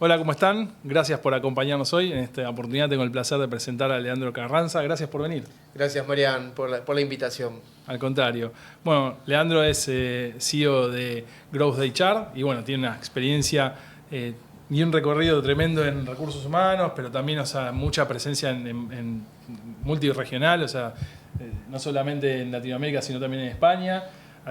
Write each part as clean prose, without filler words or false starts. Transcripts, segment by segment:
Hola, ¿cómo están? Gracias por acompañarnos hoy. En esta oportunidad tengo el placer de presentar a Leandro Carranza. Gracias por venir. Gracias, Marian, por la invitación. Al contrario. Bueno, Leandro es CEO de Growth HR y bueno, tiene una experiencia y un recorrido tremendo en recursos humanos, pero también mucha presencia en multirregional, no solamente en Latinoamérica, sino también en España.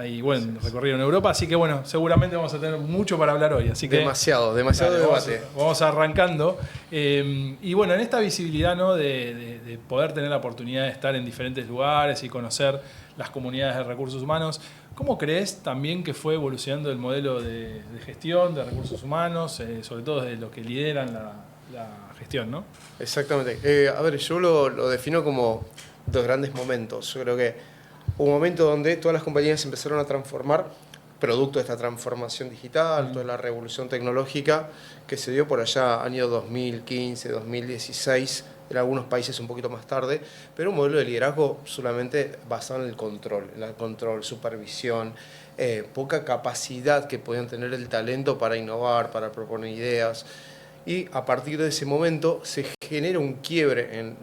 Y bueno, recorrido en Europa, así que bueno, seguramente vamos a tener mucho para hablar hoy. Así que, demasiado dale, debate. Vamos arrancando. Y bueno, en esta visibilidad, ¿no? de poder tener la oportunidad de estar en diferentes lugares y conocer las comunidades de recursos humanos, ¿cómo crees también que fue evolucionando el modelo de gestión de recursos humanos, sobre todo desde los que lideran la gestión, ¿no? Exactamente. A ver, yo lo defino como dos grandes momentos. Yo creo que hubo un momento donde todas las compañías empezaron a transformar, producto de esta transformación digital, toda la revolución tecnológica que se dio por allá año 2015, 2016, en algunos países un poquito más tarde, pero un modelo de liderazgo solamente basado en el control, supervisión, poca capacidad que podían tener el talento para innovar, para proponer ideas. Y a partir de ese momento se genera un quiebre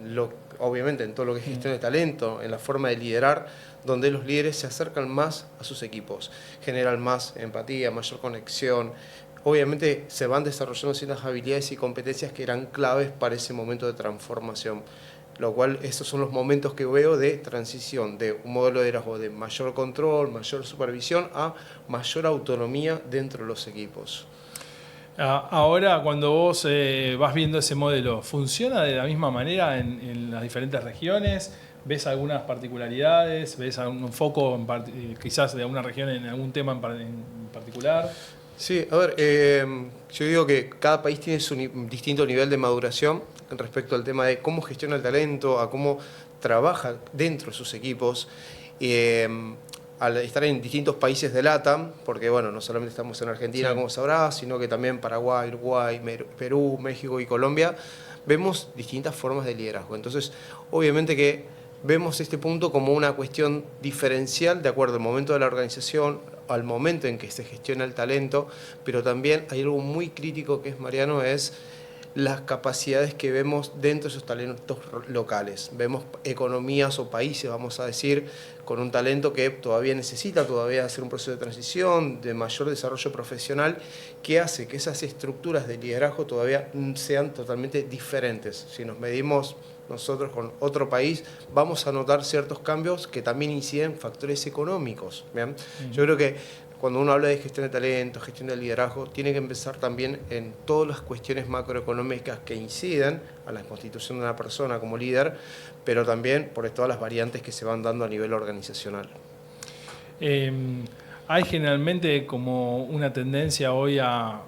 obviamente en todo lo que es gestión de talento, en la forma de liderar, donde los líderes se acercan más a sus equipos, generan más empatía, mayor conexión. Obviamente se van desarrollando ciertas habilidades y competencias que eran claves para ese momento de transformación. Lo cual, estos son los momentos que veo de transición, de un modelo de liderazgo de mayor control, mayor supervisión, a mayor autonomía dentro de los equipos. Ahora, cuando vos vas viendo ese modelo, ¿funciona de la misma manera en las diferentes regiones? ¿Ves algunas particularidades? ¿Ves algún foco quizás de alguna región en algún tema en particular? Sí, a ver, yo digo que cada país tiene su distinto nivel de maduración respecto al tema de cómo gestiona el talento, a cómo trabaja dentro de sus equipos. Al estar en distintos países de LATAM, porque bueno, no solamente estamos en Argentina, sí, como sabrás, sino que también Paraguay, Uruguay, Perú, México y Colombia, vemos distintas formas de liderazgo. Entonces, obviamente que vemos este punto como una cuestión diferencial de acuerdo al momento de la organización, al momento en que se gestiona el talento, pero también hay algo muy crítico que es, Mariano, es las capacidades que vemos dentro de esos talentos locales. Vemos economías o países, vamos a decir, con un talento que todavía necesita hacer un proceso de transición, de mayor desarrollo profesional, que hace que esas estructuras de liderazgo todavía sean totalmente diferentes. Si nos medimos nosotros con otro país, vamos a notar ciertos cambios que también inciden en factores económicos. ¿Bien? Yo creo que cuando uno habla de gestión de talento, gestión de liderazgo, tiene que empezar también en todas las cuestiones macroeconómicas que inciden a la constitución de una persona como líder, pero también por todas las variantes que se van dando a nivel organizacional. Hay generalmente como una tendencia hoy a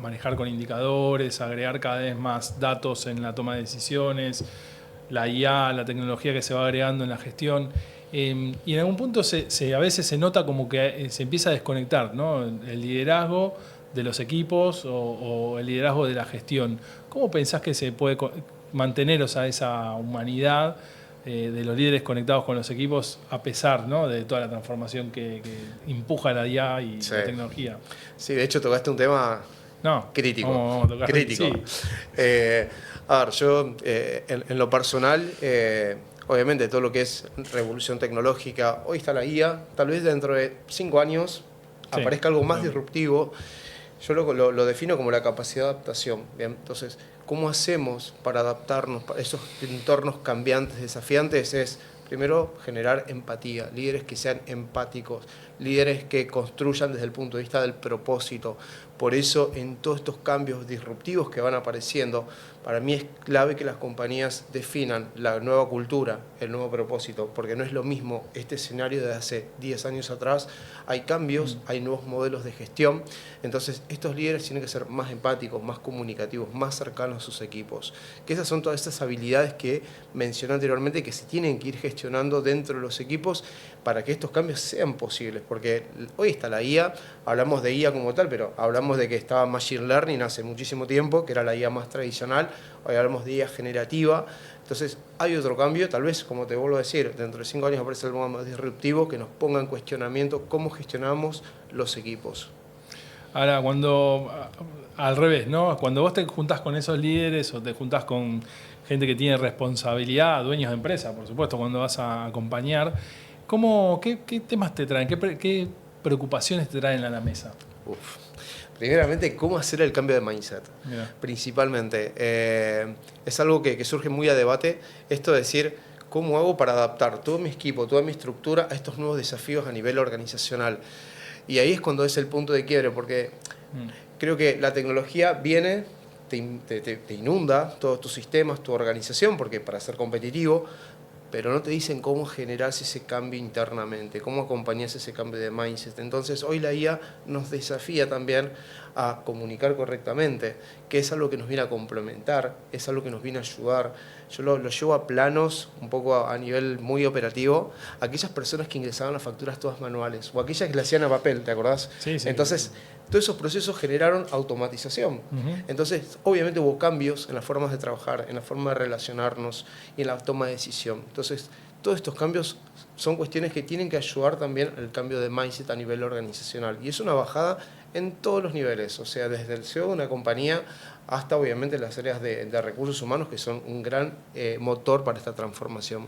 manejar con indicadores, a agregar cada vez más datos en la toma de decisiones, la IA, la tecnología que se va agregando en la gestión. Y en algún punto a veces se nota como que se empieza a desconectar, ¿no? El liderazgo de los equipos o el liderazgo de la gestión. ¿Cómo pensás que se puede mantener esa humanidad de los líderes conectados con los equipos a pesar, ¿no? de toda la transformación que empuja la IA y la tecnología? Sí, de hecho tocaste un tema crítico. Vamos a tocar, crítico. Sí. A ver, yo en lo personal... obviamente todo lo que es revolución tecnológica, hoy está la IA, tal vez dentro de 5 años aparezca algo más disruptivo. Yo lo defino como la capacidad de adaptación. ¿Bien? Entonces, ¿cómo hacemos para adaptarnos a esos entornos cambiantes, desafiantes? Es primero generar empatía, líderes que sean empáticos, líderes que construyan desde el punto de vista del propósito. Por eso, en todos estos cambios disruptivos que van apareciendo, para mí es clave que las compañías definan la nueva cultura, el nuevo propósito, porque no es lo mismo este escenario de hace 10 años atrás. Hay cambios, hay nuevos modelos de gestión. Entonces, estos líderes tienen que ser más empáticos, más comunicativos, más cercanos a sus equipos. Que esas son todas estas habilidades que mencioné anteriormente que se tienen que ir gestionando dentro de los equipos para que estos cambios sean posibles. Porque hoy está la IA, hablamos de IA como tal, pero hablamos de que estaba Machine Learning hace muchísimo tiempo, que era la IA más tradicional. Hoy hablamos de IA generativa. Entonces hay otro cambio, tal vez, como te vuelvo a decir, dentro de 5 años aparece algo más disruptivo que nos ponga en cuestionamiento cómo gestionamos los equipos. Ahora, al revés, ¿no? Cuando vos te juntás con esos líderes o te juntás con gente que tiene responsabilidad, dueños de empresa, por supuesto, cuando vas a acompañar, qué temas te traen? ¿Qué preocupaciones te traen a la mesa? Uf. Primeramente, cómo hacer el cambio de mindset. Mira. Principalmente. Es algo que surge muy a debate. Esto de decir, ¿cómo hago para adaptar todo mi equipo, toda mi estructura a estos nuevos desafíos a nivel organizacional? Y ahí es cuando es el punto de quiebre, porque creo que la tecnología viene, te inunda todos tus sistemas, tu organización, porque para ser competitivo, pero no te dicen cómo generarse ese cambio internamente, cómo acompañarse ese cambio de mindset. Entonces, hoy la IA nos desafía también a comunicar correctamente, que es algo que nos viene a complementar, es algo que nos viene a ayudar. Yo lo llevo a planos, un poco a nivel muy operativo, aquellas personas que ingresaban las facturas todas manuales, o aquellas que le hacían a papel, ¿te acordás? Sí, sí. Entonces, todos esos procesos generaron automatización. Entonces, obviamente hubo cambios en las formas de trabajar, en la forma de relacionarnos y en la toma de decisión. Entonces, todos estos cambios son cuestiones que tienen que ayudar también al cambio de mindset a nivel organizacional. Y es una bajada en todos los niveles, o sea, desde el CEO de una compañía hasta obviamente las áreas de recursos humanos, que son un gran motor para esta transformación.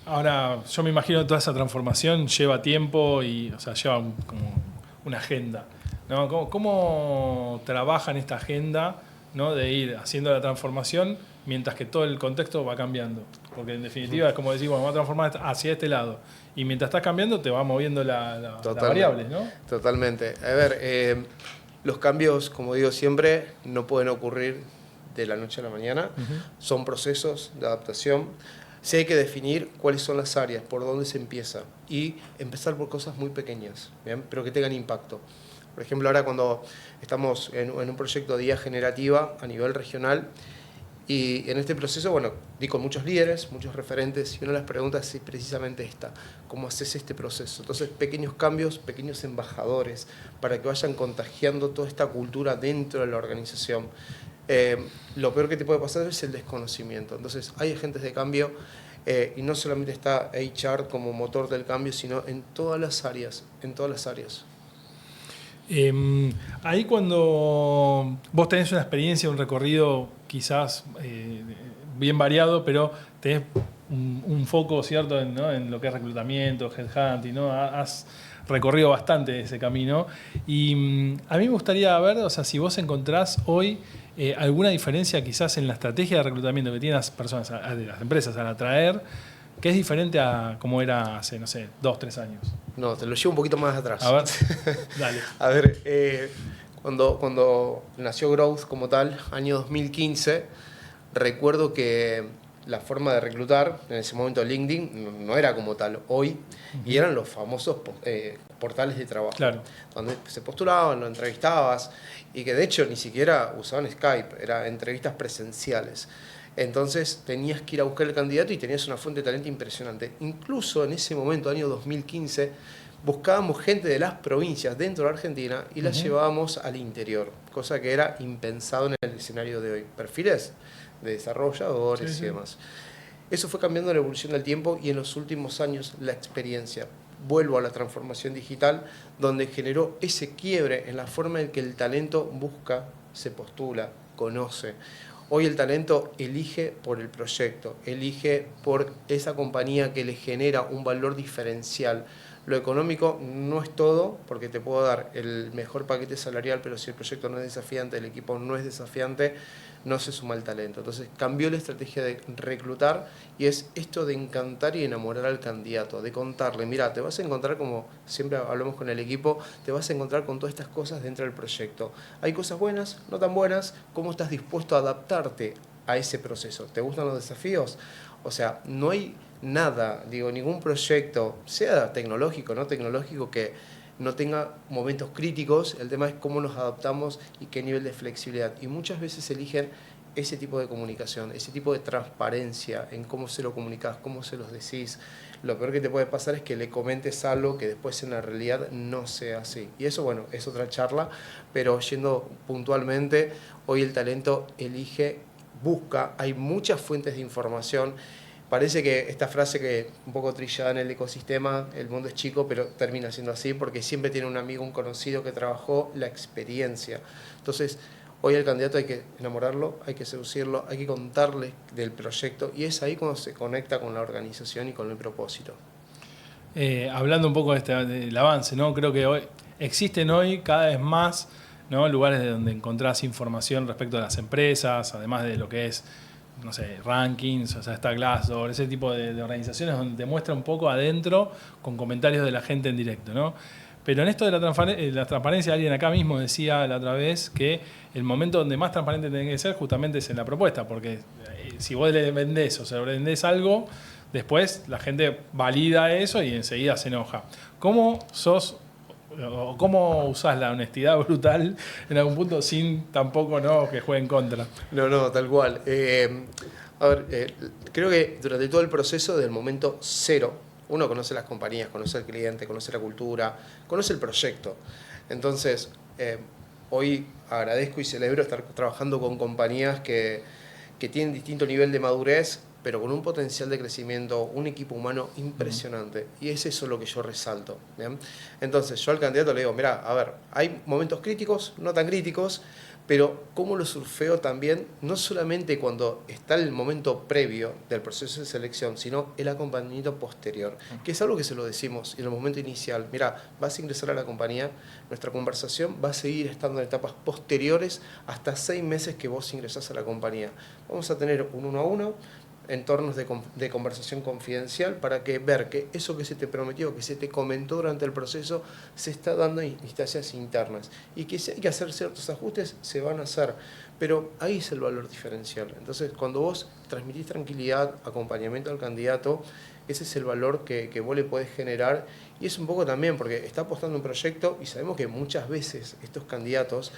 Ahora, yo me imagino que toda esa transformación lleva tiempo y, o sea, lleva como una agenda, ¿no? ¿Cómo trabajan esta agenda, ¿no? De ir haciendo la transformación mientras que todo el contexto va cambiando? Porque en definitiva es como decir, bueno, vamos a transformar hacia este lado. Y mientras estás cambiando te va moviendo las variables, ¿no? Totalmente. A ver, los cambios, como digo siempre, no pueden ocurrir de la noche a la mañana. Son procesos de adaptación. Sí hay que definir cuáles son las áreas, por dónde se empieza. Y empezar por cosas muy pequeñas, ¿bien? Pero que tengan impacto. Por ejemplo, ahora cuando estamos en un proyecto de IA generativa a nivel regional, y en este proceso, bueno, di con muchos líderes, muchos referentes, y una de las preguntas es precisamente esta: ¿cómo haces este proceso? Entonces, pequeños cambios, pequeños embajadores, para que vayan contagiando toda esta cultura dentro de la organización. Lo peor que te puede pasar es el desconocimiento. Entonces, hay agentes de cambio, y no solamente está HR como motor del cambio, sino en todas las áreas, en todas las áreas. Ahí cuando vos tenés una experiencia, un recorrido quizás bien variado, pero tenés un foco cierto ¿no? en lo que es reclutamiento, headhunting, ¿no? Has recorrido bastante ese camino y a mí me gustaría ver, o sea, si vos encontrás hoy alguna diferencia quizás en la estrategia de reclutamiento que tienen las personas, de las empresas al atraer, que es diferente a como era hace, no sé, 2, 3 años. No, te lo llevo un poquito más atrás. A ver, dale. A ver, cuando nació Growth como tal, año 2015, recuerdo que la forma de reclutar, en ese momento LinkedIn, no era como tal hoy, y eran los famosos portales de trabajo. Claro. Donde se postulaban, lo entrevistabas, y que de hecho ni siquiera usaban Skype, eran entrevistas presenciales. Entonces tenías que ir a buscar el candidato y tenías una fuente de talento impresionante. Incluso en ese momento, año 2015, buscábamos gente de las provincias dentro de Argentina y las llevábamos al interior, cosa que era impensado en el escenario de hoy. Perfiles de desarrolladores y demás. Eso fue cambiando en la evolución del tiempo y en los últimos años la experiencia. Vuelvo a la transformación digital, donde generó ese quiebre en la forma en que el talento busca, se postula, conoce. Hoy el talento elige por el proyecto, elige por esa compañía que le genera un valor diferencial. Lo económico no es todo, porque te puedo dar el mejor paquete salarial, pero si el proyecto no es desafiante, el equipo no es desafiante, no se suma el talento. Entonces cambió la estrategia de reclutar y es esto de encantar y enamorar al candidato, de contarle, mira, te vas a encontrar, como siempre hablamos con el equipo, te vas a encontrar con todas estas cosas dentro del proyecto. Hay cosas buenas, no tan buenas, ¿cómo estás dispuesto a adaptarte a ese proceso? ¿Te gustan los desafíos? O sea, no hay nada, ningún proyecto, sea tecnológico, no tecnológico, que no tenga momentos críticos. El tema es cómo nos adaptamos y qué nivel de flexibilidad. Y muchas veces eligen ese tipo de comunicación, ese tipo de transparencia en cómo se lo comunicás, cómo se los decís. Lo peor que te puede pasar es que le comentes algo que después en la realidad no sea así. Y eso, bueno, es otra charla, pero yendo puntualmente, hoy el talento elige, busca, hay muchas fuentes de información, Parece que esta frase que un poco trillada en el ecosistema, el mundo es chico, pero termina siendo así porque siempre tiene un amigo, un conocido que trabajó la experiencia. Entonces, hoy al candidato hay que enamorarlo, hay que seducirlo, hay que contarle del proyecto y es ahí cuando se conecta con la organización y con el propósito. Hablando un poco del avance, ¿no? Creo que existen hoy cada vez más, ¿no?, lugares de donde encontrás información respecto a las empresas, además de lo que es, no sé, rankings, o sea, está Glassdoor, ese tipo de organizaciones donde te muestra un poco adentro con comentarios de la gente en directo, ¿no? Pero en esto de la transparencia, alguien acá mismo decía la otra vez que el momento donde más transparente tiene que ser justamente es en la propuesta, porque si vos le vendés o se le vendés algo, después la gente valida eso y enseguida se enoja. ¿Cómo sos o cómo usás la honestidad brutal en algún punto sin tampoco, ¿no?, que juegue en contra? No, tal cual. A ver, creo que durante todo el proceso del momento cero, uno conoce las compañías, conoce al cliente, conoce la cultura, conoce el proyecto. Entonces, hoy agradezco y celebro estar trabajando con compañías que tienen distinto nivel de madurez, pero con un potencial de crecimiento, un equipo humano impresionante. Y es eso lo que yo resalto. ¿Bien? Entonces, yo al candidato le digo, mirá, a ver, hay momentos críticos, no tan críticos, pero cómo lo surfeo también, no solamente cuando está el momento previo del proceso de selección, sino el acompañamiento posterior, que es algo que se lo decimos en el momento inicial. Mira, vas a ingresar a la compañía, nuestra conversación va a seguir estando en etapas posteriores hasta 6 meses que vos ingresás a la compañía. Vamos a tener un 1 a 1, entornos de conversación confidencial para que ver que eso que se te prometió, que se te comentó durante el proceso, se está dando en instancias internas y que si hay que hacer ciertos ajustes, se van a hacer, pero ahí es el valor diferencial. Entonces, cuando vos transmitís tranquilidad, acompañamiento al candidato, ese es el valor que vos le podés generar y es un poco también porque está apostando un proyecto y sabemos que muchas veces estos candidatos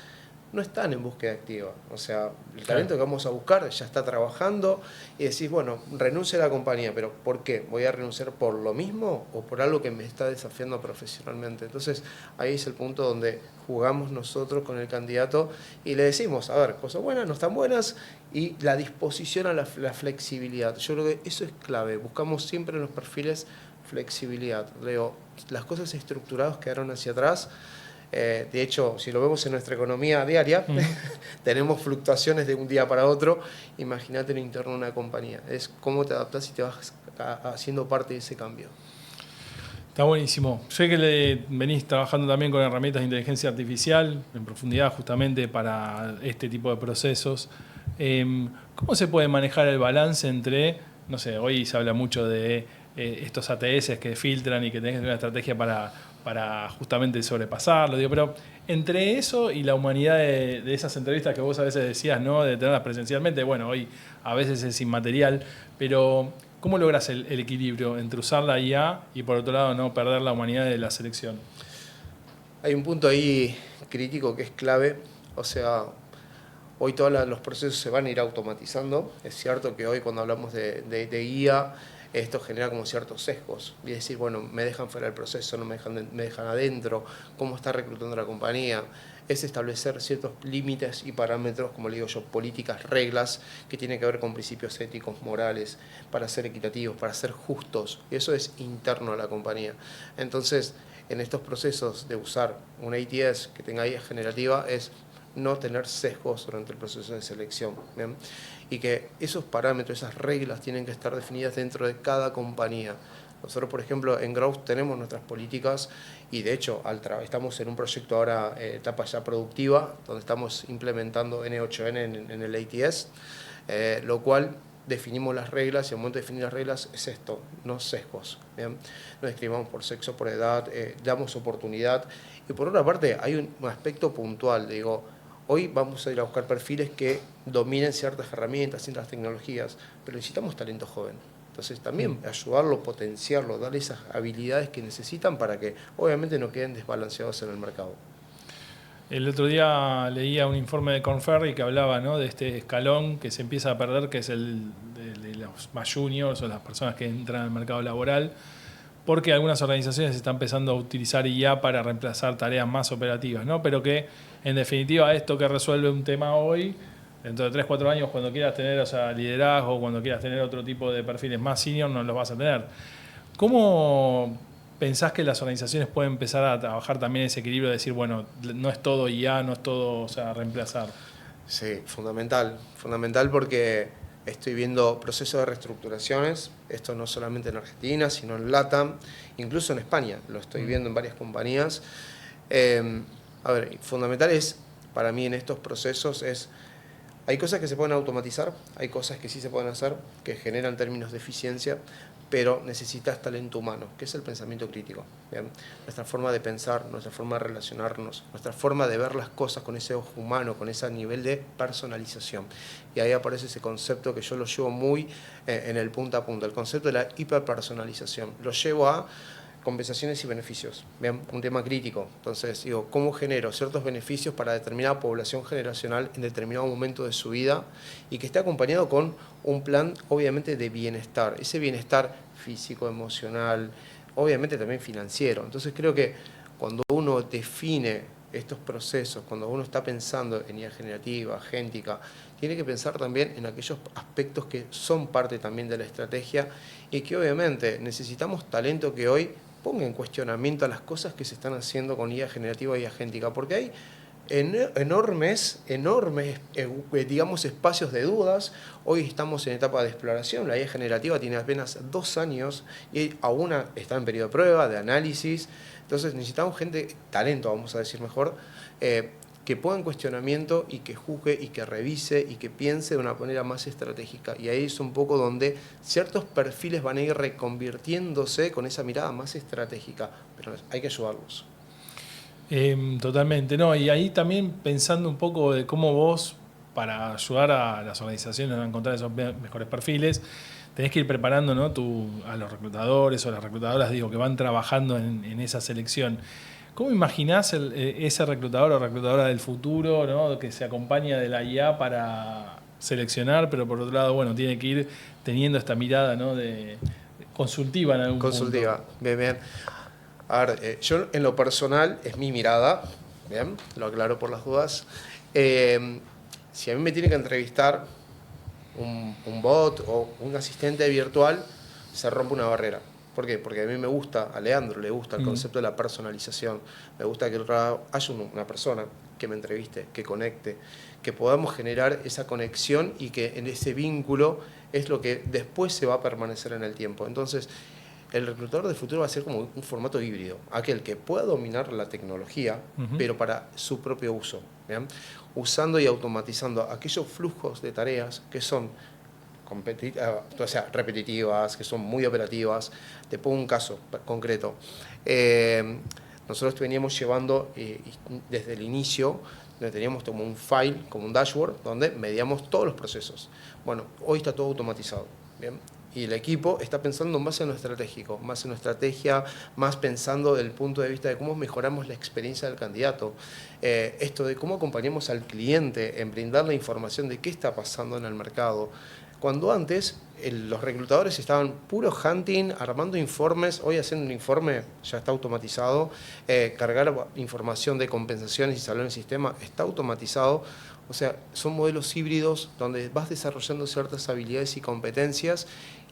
no están en búsqueda activa. O sea, el talento que vamos a buscar ya está trabajando y decís, bueno, renuncio a la compañía, pero ¿por qué? ¿Voy a renunciar por lo mismo o por algo que me está desafiando profesionalmente? Entonces, ahí es el punto donde jugamos nosotros con el candidato y le decimos, a ver, cosas buenas, no están buenas, y la disposición a la flexibilidad. Yo creo que eso es clave. Buscamos siempre en los perfiles flexibilidad. Leo, las cosas estructuradas quedaron hacia atrás. De hecho, si lo vemos en nuestra economía diaria, tenemos fluctuaciones de un día para otro. Imagínate en interno de una compañía. Es cómo te adaptas y te vas haciendo parte de ese cambio. Está buenísimo. Sé que venís trabajando también con herramientas de inteligencia artificial en profundidad justamente para este tipo de procesos. ¿Cómo se puede manejar el balance entre, no sé, hoy se habla mucho de estos ATS que filtran y que tenés que tener una estrategia para justamente sobrepasarlo, digo, pero entre eso y la humanidad de esas entrevistas que vos a veces decías, ¿no?, de tenerlas presencialmente, bueno, hoy a veces es inmaterial, pero ¿cómo logras el equilibrio entre usar la IA y por otro lado no perder la humanidad de la selección? Hay un punto ahí crítico que es clave, o sea, hoy todos los procesos se van a ir automatizando. Es cierto que hoy cuando hablamos de IA, esto genera como ciertos sesgos. Y decir, bueno, me dejan fuera del proceso, no me dejan adentro, cómo está reclutando la compañía. Es establecer ciertos límites y parámetros, como le digo yo, políticas, reglas, que tienen que ver con principios éticos, morales, para ser equitativos, para ser justos. Y eso es interno a la compañía. Entonces, en estos procesos de usar una ATS que tenga IA generativa, es no tener sesgos durante el proceso de selección. ¿Bien? Y que esos parámetros, esas reglas tienen que estar definidas dentro de cada compañía. Nosotros, por ejemplo, en Growth tenemos nuestras políticas y de hecho estamos en un proyecto ahora, etapa ya productiva, donde estamos implementando N8N en el ATS, lo cual definimos las reglas y al momento de definir las reglas es esto, no sesgos. ¿Bien? No discriminamos por sexo, por edad, damos oportunidad. Y por otra parte hay un aspecto puntual, digo, hoy vamos a ir a buscar perfiles que dominen ciertas herramientas, ciertas tecnologías, pero necesitamos talento joven. Entonces también ayudarlo, potenciarlo, darle esas habilidades que necesitan para que obviamente no queden desbalanceados en el mercado. El otro día leía un informe de Korn Ferry que hablaba, ¿no?, de este escalón que se empieza a perder, que es el de los más juniors o las personas que entran al mercado laboral, porque algunas organizaciones están empezando a utilizar IA para reemplazar tareas más operativas, ¿no? Pero que en definitiva esto que resuelve un tema hoy Dentro de 3, 4 años, cuando quieras tener, o sea, liderazgo, cuando quieras tener otro tipo de perfiles más senior, no los vas a tener. ¿Cómo pensás que las organizaciones pueden empezar a trabajar también ese equilibrio de decir, bueno, no es todo IA, no es todo, o sea, reemplazar? Sí, fundamental. Fundamental porque estoy viendo procesos de reestructuraciones, esto no solamente en Argentina, sino en LATAM, incluso en España, lo estoy viendo en varias compañías. A ver, fundamental es, para mí en estos procesos es, hay cosas que se pueden automatizar, hay cosas que sí se pueden hacer, que generan términos de eficiencia, pero necesitas talento humano, que es el pensamiento crítico. ¿Bien? Nuestra forma de pensar, nuestra forma de relacionarnos, nuestra forma de ver las cosas con ese ojo humano, con ese nivel de personalización. Y ahí aparece ese concepto que yo lo llevo muy en el punta a punta, el concepto de la hiperpersonalización. Lo llevo a compensaciones y beneficios, ¿bien? Un tema crítico. Entonces, digo, ¿cómo genero ciertos beneficios para determinada población generacional en determinado momento de su vida y que esté acompañado con un plan, obviamente, de bienestar? Ese bienestar físico, emocional, obviamente también financiero. Entonces, creo que cuando uno define estos procesos, cuando uno está pensando en IA generativa, agéntica, tiene que pensar también en aquellos aspectos que son parte también de la estrategia y que obviamente necesitamos talento que hoy ponga en cuestionamiento a las cosas que se están haciendo con IA generativa y agéntica, porque hay enormes, digamos, espacios de dudas. Hoy estamos en etapa de exploración, la IA generativa tiene apenas 2 años y aún está en periodo de prueba, de análisis. Entonces necesitamos gente, talento vamos a decir mejor, que ponga en cuestionamiento y que juzgue y que revise y que piense de una manera más estratégica. Y ahí es un poco donde ciertos perfiles van a ir reconvirtiéndose con esa mirada más estratégica, pero hay que ayudarlos. Totalmente, ¿no? Y ahí también pensando un poco de cómo vos, para ayudar a las organizaciones a encontrar esos mejores perfiles, tenés que ir preparando, ¿no? A los reclutadores o las reclutadoras, digo, que van trabajando en esa selección. ¿Cómo imaginás ese reclutador o reclutadora del futuro, ¿no? Que se acompaña de la IA para seleccionar, pero por otro lado, bueno, tiene que ir teniendo esta mirada, ¿no? de consultiva en algún Consultiva, punto? bien, bien. A ver, yo en lo personal, es mi mirada, bien, lo aclaro por las dudas. Si a mí me tiene que entrevistar un bot o un asistente virtual, se rompe una barrera. ¿Por qué? Porque a mí me gusta, a Leandro le gusta el concepto de la personalización. Me gusta que haya una persona que me entreviste, que conecte, que podamos generar esa conexión y que en ese vínculo es lo que después se va a permanecer en el tiempo. Entonces, el reclutador del futuro va a ser como un formato híbrido, aquel que pueda dominar la tecnología, pero para su propio uso, ¿bien? Usando y automatizando aquellos flujos de tareas que son o sea, repetitivas, que son muy operativas. Te pongo un caso concreto. Nosotros veníamos llevando desde el inicio, teníamos como un file, como un dashboard, donde medíamos todos los procesos. Bueno, hoy está todo automatizado, ¿bien? Y el equipo está pensando más en lo estratégico, más en lo estrategia, más pensando desde el punto de vista de cómo mejoramos la experiencia del candidato. Esto de cómo acompañamos al cliente en brindar la información de qué está pasando en el mercado. Cuando antes los reclutadores estaban puro hunting, armando informes, hoy haciendo un informe ya está automatizado, cargar información de compensaciones y salario en el sistema está automatizado. O sea, son modelos híbridos donde vas desarrollando ciertas habilidades y competencias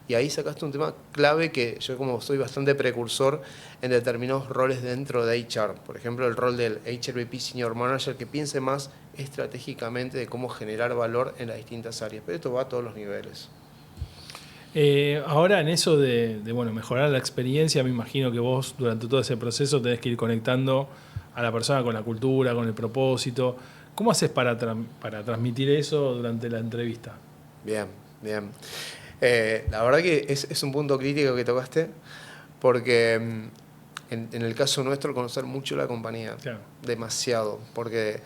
y ahí sacaste un tema clave que yo como soy bastante precursor en determinados roles dentro de HR. Por ejemplo, el rol del HRBP Senior Manager que piense más estratégicamente de cómo generar valor en las distintas áreas. Pero esto va a todos los niveles. Ahora en eso bueno, mejorar la experiencia, me imagino que vos durante todo ese proceso tenés que ir conectando a la persona con la cultura, con el propósito. ¿Cómo haces para transmitir eso durante la entrevista? Bien, bien. La verdad que es un punto crítico que tocaste, porque en el caso nuestro conocer mucho la compañía, Claro. demasiado, porque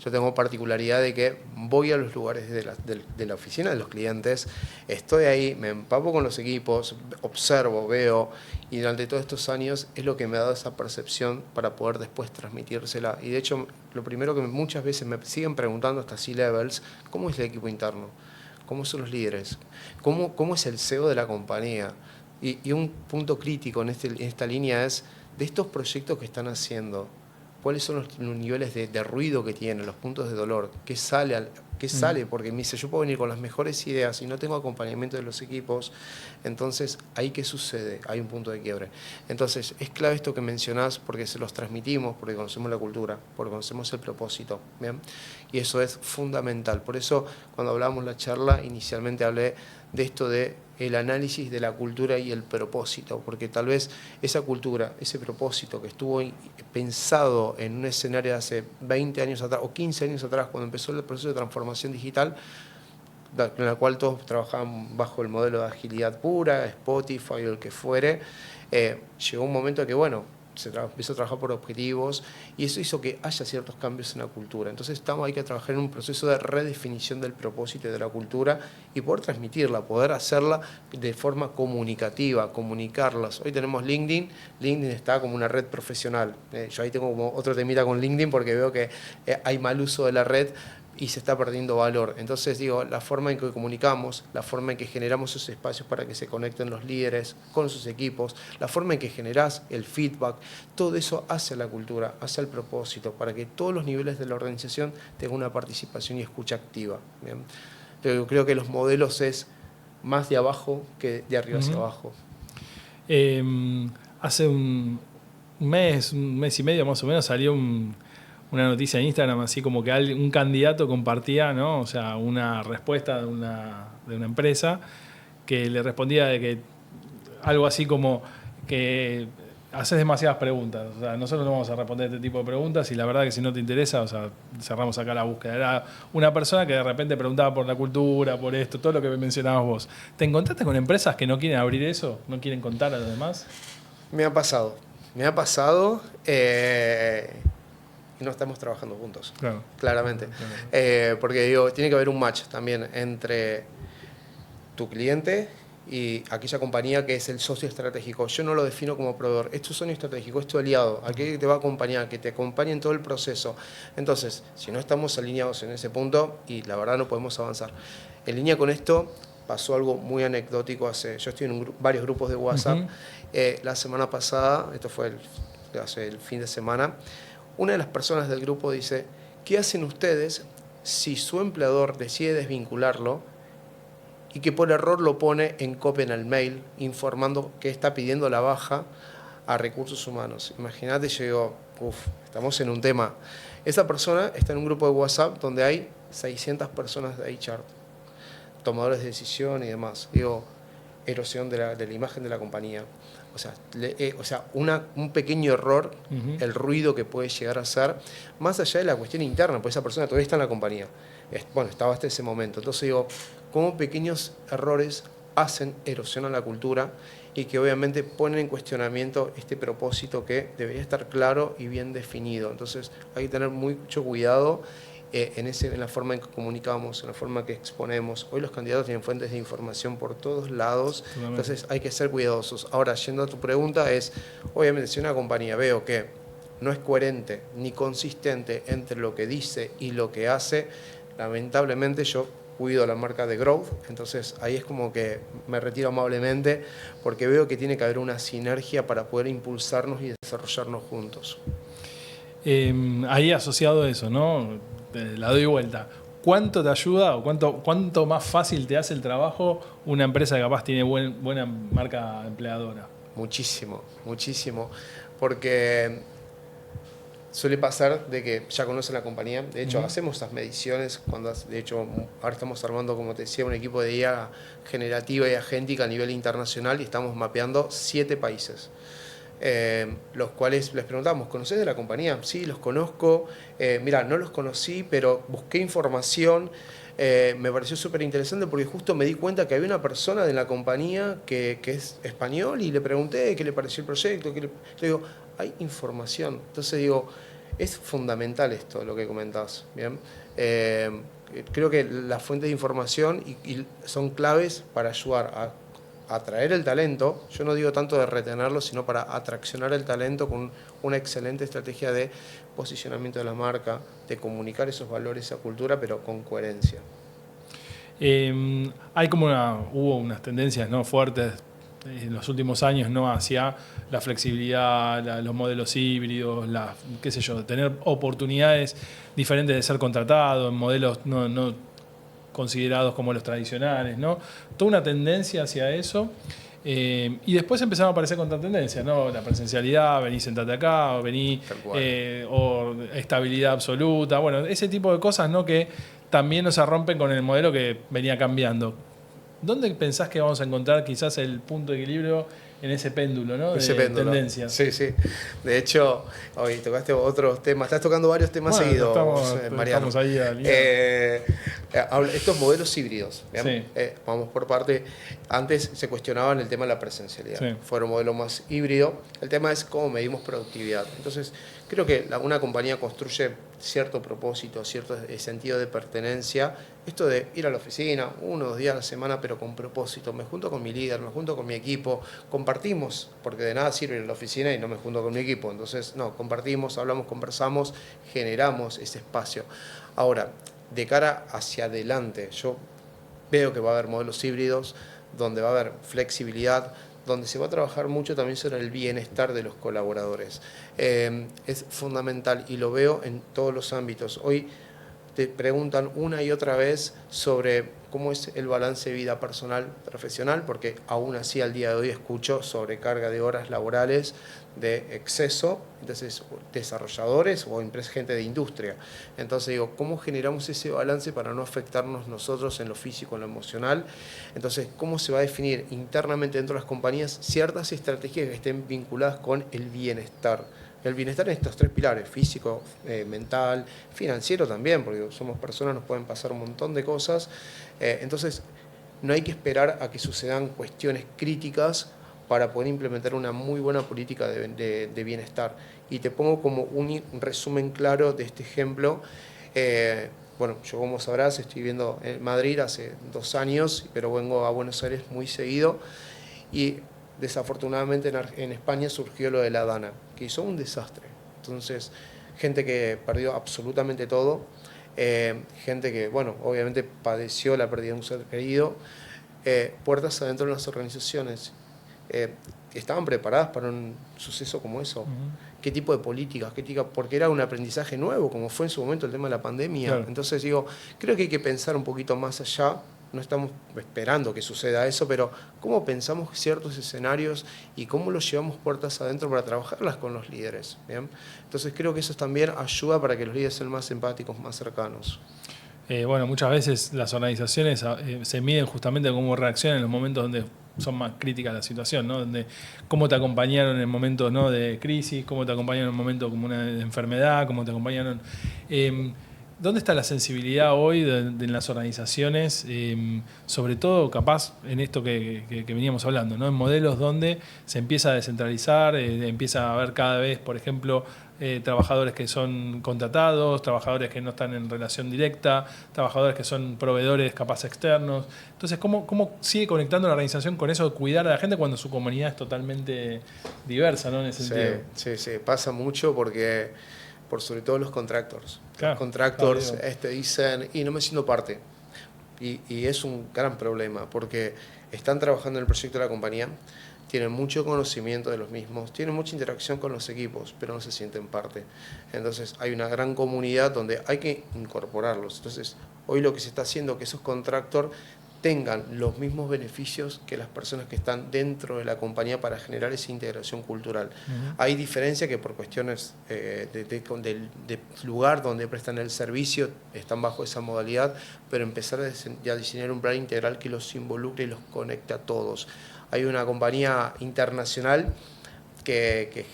yo tengo particularidad de que voy a los lugares de la oficina de los clientes, estoy ahí, me empapo con los equipos, observo, veo, y durante todos estos años es lo que me ha dado esa percepción para poder después transmitírsela. Y de hecho, lo primero que muchas veces me siguen preguntando hasta C-levels, ¿cómo es el equipo interno? ¿Cómo son los líderes? ¿Cómo es el CEO de la compañía? Y un punto crítico en esta línea es, de estos proyectos que están haciendo, cuáles son los niveles de ruido que tiene, los puntos de dolor, qué sale, porque me dice, yo puedo venir con las mejores ideas y no tengo acompañamiento de los equipos, entonces ahí qué sucede, hay un punto de quiebre. Entonces es clave esto que mencionás porque se los transmitimos, porque conocemos la cultura, porque conocemos el propósito, ¿bien? Y eso es fundamental. Por eso cuando hablamos la charla, inicialmente hablé de esto de el análisis de la cultura y el propósito, porque tal vez esa cultura, ese propósito que estuvo pensado en un escenario de hace 20 años atrás o 15 años atrás, cuando empezó el proceso de transformación digital, en la cual todos trabajaban bajo el modelo de agilidad pura, Spotify o el que fuere, llegó un momento que, bueno, empezó a trabajar por objetivos y eso hizo que haya ciertos cambios en la cultura. Entonces hay que trabajar en un proceso de redefinición del propósito y de la cultura y poder transmitirla, poder hacerla de forma comunicativa, comunicarlas. Hoy tenemos LinkedIn, LinkedIn está como una red profesional. Yo ahí tengo como otro temita con LinkedIn porque veo que hay mal uso de la red y se está perdiendo valor. Entonces digo, la forma en que comunicamos, la forma en que generamos esos espacios para que se conecten los líderes con sus equipos, la forma en que generás el feedback, todo eso hace la cultura, hace el propósito, para que todos los niveles de la organización tengan una participación y escucha activa. ¿Bien? Yo creo que los modelos es más de abajo que de arriba hacia abajo. Hace un mes y medio más o menos salió una noticia en Instagram, así como que un candidato compartía, ¿no? O sea, una respuesta de una empresa que le respondía de que algo así como que haces demasiadas preguntas. O sea, nosotros no vamos a responder este tipo de preguntas y la verdad que si no te interesa, o sea, cerramos acá la búsqueda. Era una persona que de repente preguntaba por la cultura, por esto, todo lo que mencionabas vos. ¿Te encontraste con empresas que no quieren abrir eso? ¿No quieren contar a los demás? Me ha pasado. Y no estamos trabajando juntos, claro. Claramente. Porque digo, tiene que haber un match también entre tu cliente y aquella compañía que es el socio estratégico. Yo no lo defino como proveedor, es tu socio estratégico, es tu aliado, aquel que te va a acompañar, que te acompañe en todo el proceso. Entonces, si no estamos alineados en ese punto, y la verdad no podemos avanzar. En línea con esto, pasó algo muy anecdótico. Yo estoy en varios grupos de WhatsApp. La semana pasada, esto fue hace el fin de semana, una de las personas del grupo dice, ¿qué hacen ustedes si su empleador decide desvincularlo y que por error lo pone en copia en el mail informando que está pidiendo la baja a recursos humanos? Imagínate, yo digo, estamos en un tema. Esa persona está en un grupo de WhatsApp donde hay 600 personas de HR, tomadores de decisión y demás. Digo, erosión de la imagen de la compañía. O sea, un pequeño error, el ruido que puede llegar a ser, más allá de la cuestión interna, porque esa persona todavía está en la compañía. Bueno, estaba hasta ese momento. Entonces digo, cómo pequeños errores hacen erosión a la cultura y que obviamente ponen en cuestionamiento este propósito que debería estar claro y bien definido. Entonces hay que tener mucho cuidado en la forma en que comunicamos, en la forma en que exponemos. Hoy los candidatos tienen fuentes de información por todos lados, entonces hay que ser cuidadosos. Ahora, yendo a tu pregunta, obviamente, si una compañía veo que no es coherente ni consistente entre lo que dice y lo que hace, lamentablemente yo cuido la marca de Growth, entonces ahí es como que me retiro amablemente porque veo que tiene que haber una sinergia para poder impulsarnos y desarrollarnos juntos. Ahí asociado a eso, ¿no? La doy vuelta. ¿Cuánto te ayuda o cuánto más fácil te hace el trabajo una empresa que capaz tiene buena marca empleadora? Muchísimo, muchísimo. Porque suele pasar de que ya conocen la compañía. De hecho, hacemos esas mediciones. De hecho, ahora estamos armando, como te decía, un equipo de IA generativa y agéntica a nivel internacional y estamos mapeando 7 países. Los cuales les preguntamos, ¿conocés de la compañía? Sí, los conozco. Mira, no los conocí, pero busqué información. Me pareció súper interesante porque justo me di cuenta que había una persona de la compañía que es español y le pregunté qué le pareció el proyecto. Le digo, hay información. Entonces digo, es fundamental esto, lo que comentás. ¿Bien? Creo que las fuentes de información son claves para ayudar a atraer el talento. Yo no digo tanto de retenerlo, sino para atraccionar el talento con una excelente estrategia de posicionamiento de la marca, de comunicar esos valores, esa cultura, pero con coherencia. Hay hubo unas tendencias, ¿no?, fuertes en los últimos años, ¿no?, hacia la flexibilidad, los modelos híbridos, qué sé yo, tener oportunidades diferentes de ser contratado en modelos no considerados como los tradicionales, ¿no? Toda una tendencia hacia eso. Y después empezaron a aparecer contratendencias, ¿no? La presencialidad, vení, sentate acá, o vení, o estabilidad absoluta. Bueno, ese tipo de cosas, ¿no?, que también nos rompen con el modelo que venía cambiando. ¿Dónde pensás que vamos a encontrar quizás el punto de equilibrio en ese péndulo, ¿no?, de tendencias? Sí, sí. De hecho, hoy tocaste otros temas. Estás tocando varios temas seguidos, Mariano. Estamos ahí estos modelos híbridos. Sí. Vamos por parte. Antes se cuestionaban el tema de la presencialidad. Sí. Fue un modelo más híbrido. El tema es cómo medimos productividad. Entonces, creo que una compañía construye cierto propósito, cierto sentido de pertenencia. Esto de ir a la oficina 1 o 2 días a la semana, pero con propósito. Me junto con mi líder, me junto con mi equipo, compartimos, porque de nada sirve ir a la oficina y no me junto con mi equipo. Entonces, no, compartimos, hablamos, conversamos, generamos ese espacio. Ahora, de cara hacia adelante, yo veo que va a haber modelos híbridos, donde va a haber flexibilidad, donde se va a trabajar mucho también sobre el bienestar de los colaboradores. Es fundamental y lo veo en todos los ámbitos. Hoy te preguntan una y otra vez sobre cómo es el balance de vida personal, profesional, porque aún así al día de hoy escucho sobrecarga de horas laborales, de exceso, entonces desarrolladores o gente de industria. Entonces digo, ¿cómo generamos ese balance para no afectarnos nosotros en lo físico, en lo emocional? Entonces, ¿cómo se va a definir internamente dentro de las compañías ciertas estrategias que estén vinculadas con el bienestar? El bienestar en estos 3 pilares, físico, mental, financiero también, porque somos personas, nos pueden pasar un montón de cosas. Entonces, no hay que esperar a que sucedan cuestiones críticas para poder implementar una muy buena política de bienestar. Y te pongo como un resumen claro de este ejemplo. Bueno, yo como sabrás, estoy viviendo en Madrid hace 2 años, pero vengo a Buenos Aires muy seguido. Y desafortunadamente en España surgió lo de la Dana, que hizo un desastre. Entonces, gente que perdió absolutamente todo, gente que, bueno, obviamente padeció la pérdida de un ser querido, puertas adentro de las organizaciones. ¿Estaban preparadas para un suceso como eso? ¿Qué tipo de políticas? Porque era un aprendizaje nuevo, como fue en su momento el tema de la pandemia. Claro. Entonces digo, creo que hay que pensar un poquito más allá. No estamos esperando que suceda eso, pero cómo pensamos ciertos escenarios y cómo los llevamos puertas adentro para trabajarlas con los líderes. ¿Bien? Entonces creo que eso también ayuda para que los líderes sean más empáticos, más cercanos. Bueno, muchas veces las organizaciones se miden justamente cómo reaccionan en los momentos donde son más críticas la situación, ¿no? Donde cómo te acompañaron en momentos, ¿no?, de crisis, cómo te acompañaron en un momento como una enfermedad, cómo te acompañaron. ¿Dónde está la sensibilidad hoy en las organizaciones, sobre todo capaz en esto que veníamos hablando, ¿no?, en modelos donde se empieza a descentralizar, empieza a haber cada vez, por ejemplo, trabajadores que son contratados, trabajadores que no están en relación directa, trabajadores que son proveedores capaz externos? Entonces, ¿cómo sigue conectando la organización con eso de cuidar a la gente cuando su comunidad es totalmente diversa, ¿no?, en ese sentido? Sí, pasa mucho porque, por sobre todo los contractors. Claro, los contractors dicen, y no me siento parte. Y es un gran problema porque están trabajando en el proyecto de la compañía, tienen mucho conocimiento de los mismos, tienen mucha interacción con los equipos, pero no se sienten parte. Entonces hay una gran comunidad donde hay que incorporarlos. Entonces hoy lo que se está haciendo es que esos contractors tengan los mismos beneficios que las personas que están dentro de la compañía para generar esa integración cultural. Hay diferencia que por cuestiones de lugar donde prestan el servicio están bajo esa modalidad, pero empezar a diseñar un plan integral que los involucre y los conecte a todos. Hay una compañía internacional que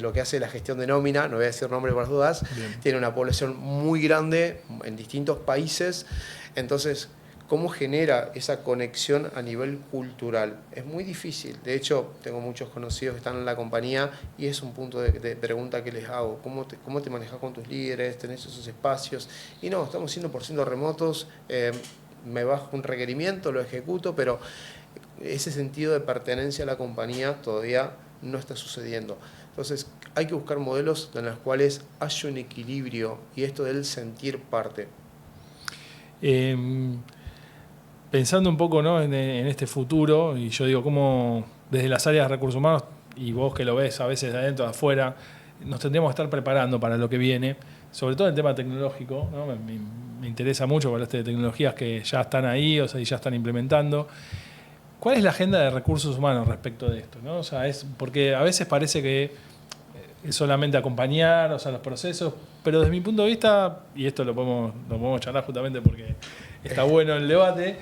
lo que hace es la gestión de nómina, no voy a decir nombre por las dudas. Bien. Tiene una población muy grande en distintos países, entonces ¿cómo genera esa conexión a nivel cultural? Es muy difícil. De hecho, tengo muchos conocidos que están en la compañía y es un punto de pregunta que les hago. ¿Cómo te manejas con tus líderes? ¿Tenés esos espacios? Y no, estamos 100% remotos. Me bajo un requerimiento, lo ejecuto, pero ese sentido de pertenencia a la compañía todavía no está sucediendo. Entonces, hay que buscar modelos en los cuales haya un equilibrio y esto del sentir parte. pensando un poco, ¿no?, en este futuro, y yo digo, cómo desde las áreas de recursos humanos, y vos que lo ves a veces de adentro, de afuera, nos tendríamos que estar preparando para lo que viene, sobre todo en el tema tecnológico, ¿no? Me interesa mucho hablar de tecnologías que ya están ahí, o sea, y ya están implementando. ¿Cuál es la agenda de recursos humanos respecto de esto, ¿no? O sea, porque a veces parece que es solamente acompañar, o sea, los procesos, pero desde mi punto de vista, y esto lo podemos charlar justamente porque está bueno el debate,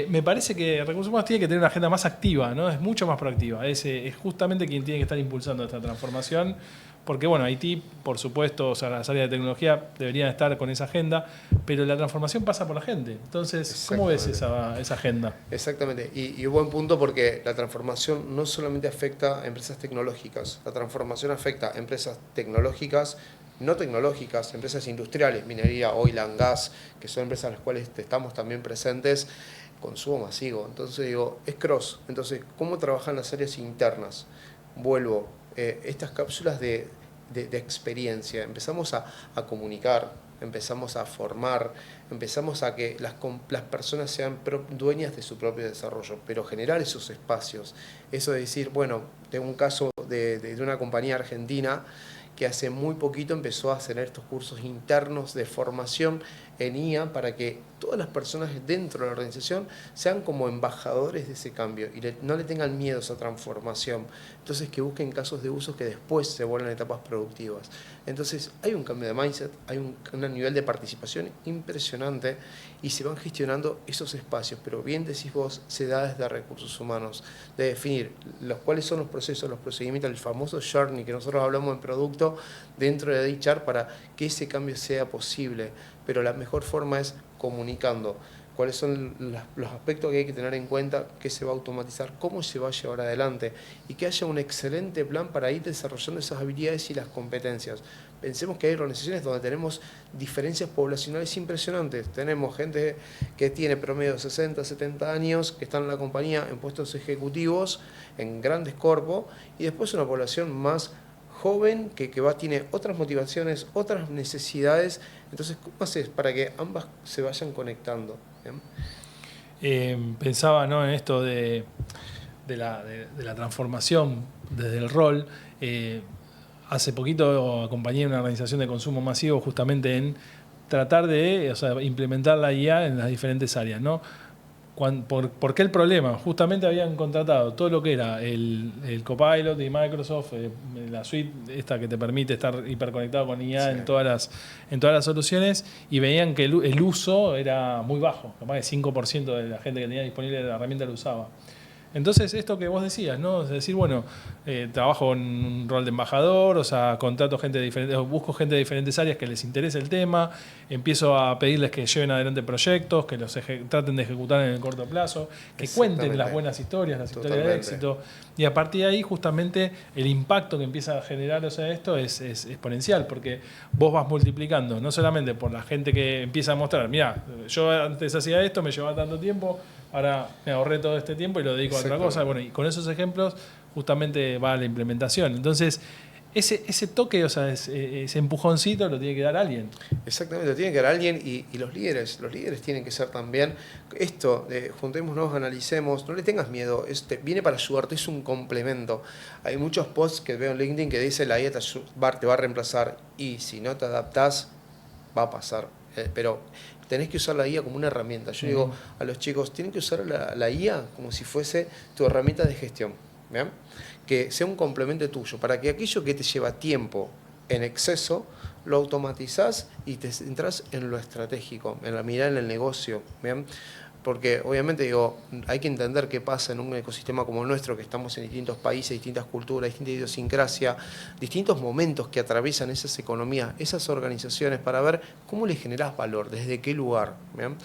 me parece que recursos humanos tiene que tener una agenda más activa, ¿no? Es mucho más proactiva. Es justamente quien tiene que estar impulsando esta transformación, porque bueno, Haití, por supuesto, o sea, las áreas de tecnología deberían estar con esa agenda, pero la transformación pasa por la gente. Entonces, ¿cómo ves esa agenda? Exactamente, y un buen punto porque la transformación no solamente afecta a empresas tecnológicas, la transformación afecta a empresas tecnológicas, no tecnológicas, empresas industriales, minería, oil and gas, que son empresas en las cuales estamos también presentes, consumo masivo. Entonces digo, es cross. Entonces, ¿cómo trabajan las áreas internas? Vuelvo, estas cápsulas de experiencia, empezamos a comunicar, empezamos a formar, empezamos a que las personas sean dueñas de su propio desarrollo, pero generar esos espacios. Eso de decir, bueno, tengo un caso de una compañía argentina que hace muy poquito empezó a hacer estos cursos internos de formación en IA para que todas las personas dentro de la organización sean como embajadores de ese cambio y no le tengan miedo a esa transformación. Entonces que busquen casos de uso que después se vuelvan etapas productivas. Entonces hay un cambio de mindset, hay un nivel de participación impresionante y se van gestionando esos espacios, pero bien decís vos, se da desde recursos humanos, de definir cuáles son los procesos, los procedimientos, el famoso journey que nosotros hablamos en producto dentro de HR para que ese cambio sea posible, pero la mejor forma es comunicando cuáles son los aspectos que hay que tener en cuenta, qué se va a automatizar, cómo se va a llevar adelante y que haya un excelente plan para ir desarrollando esas habilidades y las competencias. Pensemos que hay organizaciones donde tenemos diferencias poblacionales impresionantes. Tenemos gente que tiene promedio de 60, 70 años, que están en la compañía en puestos ejecutivos, en grandes corpos, y después una población más joven que tiene otras motivaciones, otras necesidades. Entonces, ¿cómo haces para que ambas se vayan conectando? Pensaba, ¿no?, en esto de la transformación desde el rol. Hace poquito acompañé una organización de consumo masivo justamente en tratar de, o sea, implementar la IA en las diferentes áreas, ¿no? ¿Por qué el problema? Justamente habían contratado todo lo que era el Copilot de Microsoft, la suite esta que te permite estar hiperconectado con IA, sí, en todas las soluciones, y veían que el uso era muy bajo, capaz de 5% de la gente que tenía disponible la herramienta lo usaba. Entonces, esto que vos decías, ¿no? Es decir, bueno, trabajo en un rol de embajador, o sea, contrato gente de diferentes, busco gente de diferentes áreas que les interese el tema, empiezo a pedirles que lleven adelante proyectos, que los traten de ejecutar en el corto plazo, que cuenten las buenas historias, las historias de éxito, y a partir de ahí justamente el impacto que empieza a generar, o sea, esto es exponencial, porque vos vas multiplicando, no solamente por la gente que empieza a mostrar, mira, yo antes hacía esto, me llevaba tanto tiempo, ahora me ahorré todo este tiempo y lo dedico a otra cosa. Bueno, y con esos ejemplos justamente va la implementación. Entonces, ese toque, o sea, ese empujoncito lo tiene que dar alguien. Exactamente, lo tiene que dar alguien y los líderes tienen que ser también esto, juntémonos, analicemos, no le tengas miedo, viene para ayudarte, es un complemento. Hay muchos posts que veo en LinkedIn que dice la IA te va a reemplazar y si no te adaptás, va a pasar. Pero tenés que usar la IA como una herramienta. Yo digo a los chicos, tienen que usar la IA como si fuese tu herramienta de gestión. ¿Bien? Que sea un complemento tuyo, para que aquello que te lleva tiempo en exceso, lo automatizás y te centrás en lo estratégico, en la mirada en el negocio. ¿Bien? Porque obviamente digo, hay que entender qué pasa en un ecosistema como el nuestro, que estamos en distintos países, distintas culturas, distinta idiosincrasia, distintos momentos que atraviesan esas economías, esas organizaciones, para ver cómo les generás valor, desde qué lugar. ¿Bien?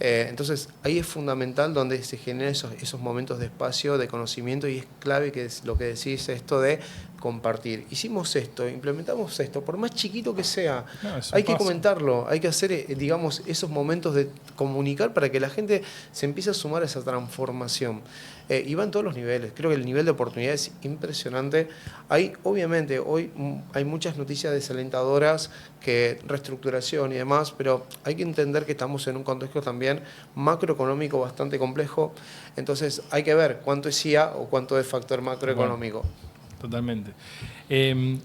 Entonces ahí es fundamental donde se generan esos momentos de espacio, de conocimiento, y es clave que es lo que decís, esto de compartir. Hicimos esto, implementamos esto, por más chiquito que sea, hay que comentarlo, hay que hacer, digamos, esos momentos de comunicar para que la gente se empiece a sumar a esa transformación. y va en todos los niveles. Creo que el nivel de oportunidad es impresionante. Obviamente, hoy hay muchas noticias desalentadoras, que reestructuración y demás, pero hay que entender que estamos en un contexto también macroeconómico bastante complejo, entonces hay que ver cuánto es IA o cuánto es factor macroeconómico. Bueno, totalmente.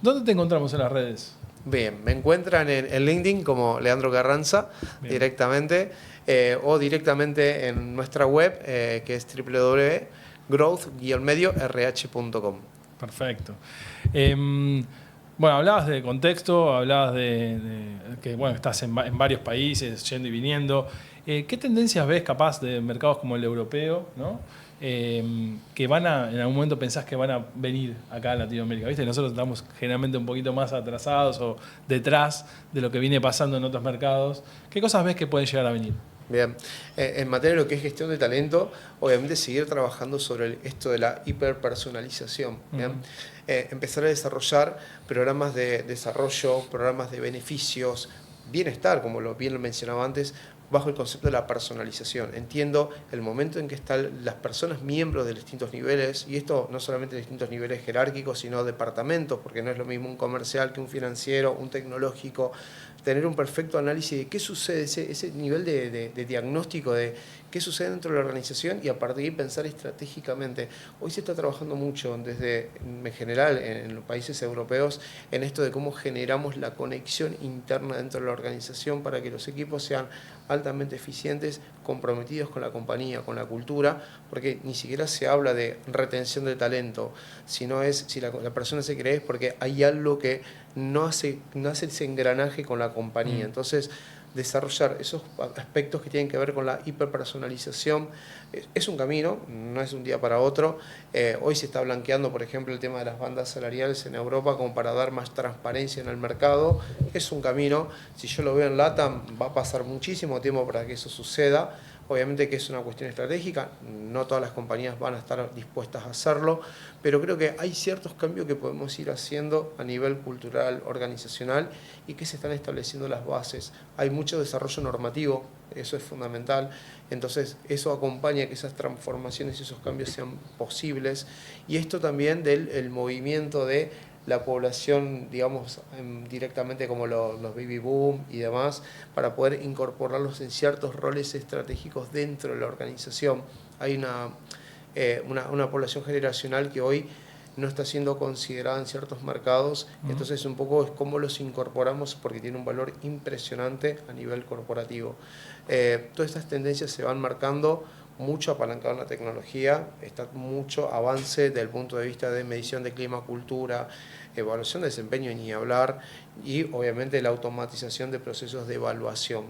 ¿Dónde te encontramos en las redes? Bien, me encuentran en LinkedIn como Leandro Carranza. Bien. Directamente, o directamente en nuestra web, que es www.growth-rh.com. Perfecto. Bueno, hablabas de contexto, hablabas de que bueno, estás en varios países, yendo y viniendo. ¿Qué tendencias ves capaz de mercados como el europeo, ¿no? Que en algún momento pensás que van a venir acá a Latinoamérica? ¿Viste? Nosotros estamos generalmente un poquito más atrasados o detrás de lo que viene pasando en otros mercados. ¿Qué cosas ves que pueden llegar a venir? Bien, en materia de lo que es gestión de talento, obviamente seguir trabajando sobre esto de la hiperpersonalización. ¿Bien? Empezar a desarrollar programas de desarrollo, programas de beneficios, bienestar, como bien lo mencionaba antes, bajo el concepto de la personalización. Entiendo el momento en que están las personas miembros de distintos niveles, y esto no solamente de distintos niveles jerárquicos, sino departamentos, porque no es lo mismo un comercial que un financiero, un tecnológico. Tener un perfecto análisis de qué sucede, ese nivel de diagnóstico de qué sucede dentro de la organización, y a partir de ahí pensar estratégicamente. Hoy se está trabajando mucho, en general en los países europeos, en esto de cómo generamos la conexión interna dentro de la organización para que los equipos sean altamente eficientes, comprometidos con la compañía, con la cultura, porque ni siquiera se habla de retención de talento, sino es si la persona se cree es porque hay algo que no hace ese engranaje con la compañía. Entonces, desarrollar esos aspectos que tienen que ver con la hiperpersonalización es un camino, no es un día para otro. Hoy se está blanqueando, por ejemplo, el tema de las bandas salariales en Europa como para dar más transparencia en el mercado. Es un camino. Si yo lo veo en LATAM, va a pasar muchísimo tiempo para que eso suceda. Obviamente que es una cuestión estratégica, no todas las compañías van a estar dispuestas a hacerlo, pero creo que hay ciertos cambios que podemos ir haciendo a nivel cultural, organizacional, y que se están estableciendo las bases. Hay mucho desarrollo normativo, eso es fundamental, entonces eso acompaña a que esas transformaciones y esos cambios sean posibles, y esto también del movimiento de la población, digamos, directamente como los baby boom y demás, para poder incorporarlos en ciertos roles estratégicos dentro de la organización. Hay una población generacional que hoy no está siendo considerada en ciertos mercados, entonces un poco es cómo los incorporamos, porque tiene un valor impresionante a nivel corporativo. Todas estas tendencias se van marcando, mucho apalancado en la tecnología, está mucho avance desde el punto de vista de medición de clima, cultura, evaluación de desempeño, ni hablar, y obviamente la automatización de procesos de evaluación.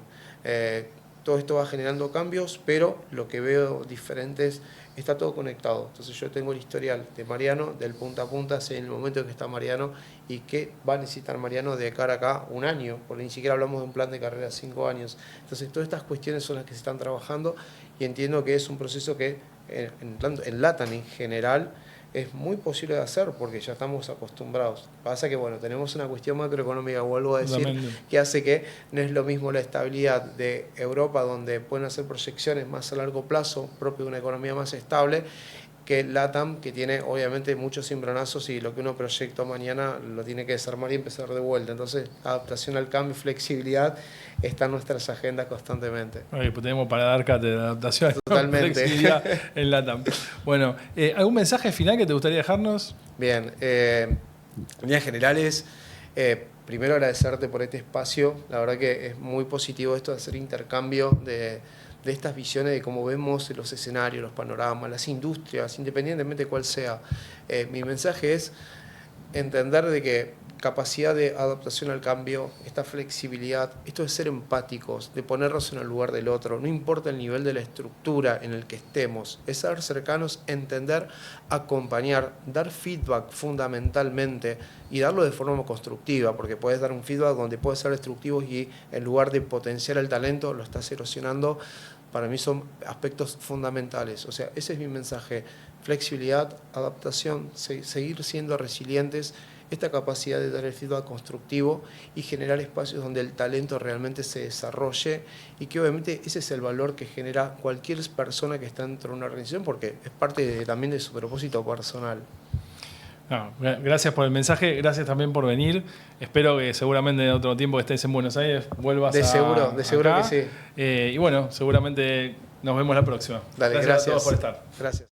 Todo esto va generando cambios, pero lo que veo diferente es, está todo conectado. Entonces yo tengo el historial de Mariano, del punta a punta, sé en el momento en que está Mariano y qué va a necesitar Mariano de cara acá un año, porque ni siquiera hablamos de un plan de carrera 5 años. Entonces todas estas cuestiones son las que se están trabajando, y entiendo que es un proceso que en LATAM en general es muy posible de hacer, porque ya estamos acostumbrados. Pasa que bueno, tenemos una cuestión macroeconómica, vuelvo a decir, que hace que no es lo mismo la estabilidad de Europa, donde pueden hacer proyecciones más a largo plazo, propio de una economía más estable, que LATAM, que tiene obviamente muchos cimbronazos, y lo que uno proyectó mañana lo tiene que desarmar y empezar de vuelta. Entonces, adaptación al cambio, flexibilidad, está en nuestras agendas constantemente. Pues tenemos para dar cátedra de adaptación. Totalmente. Flexibilidad en LATAM. Bueno, ¿algún mensaje final que te gustaría dejarnos? Bien, en líneas generales, primero agradecerte por este espacio. La verdad que es muy positivo esto de hacer intercambio de estas visiones de cómo vemos los escenarios, los panoramas, las industrias, independientemente de cuál sea. Mi mensaje es entender de que capacidad de adaptación al cambio, esta flexibilidad, esto de ser empáticos, de ponernos en el lugar del otro, no importa el nivel de la estructura en el que estemos, es ser cercanos, entender, acompañar, dar feedback fundamentalmente, y darlo de forma constructiva, porque puedes dar un feedback donde puede ser destructivo y en lugar de potenciar el talento lo estás erosionando. Para mí son aspectos fundamentales. O sea, ese es mi mensaje: flexibilidad, adaptación, seguir siendo resilientes esta capacidad de dar el feedback constructivo y generar espacios donde el talento realmente se desarrolle, y que obviamente ese es el valor que genera cualquier persona que está dentro de una organización, porque es parte también de su propósito personal. No, gracias por el mensaje, gracias también por venir. Espero que seguramente en otro tiempo que estés en Buenos Aires vuelvas de seguro acá. Que sí. Y bueno, seguramente nos vemos la próxima. Dale, gracias a todos por estar. Gracias.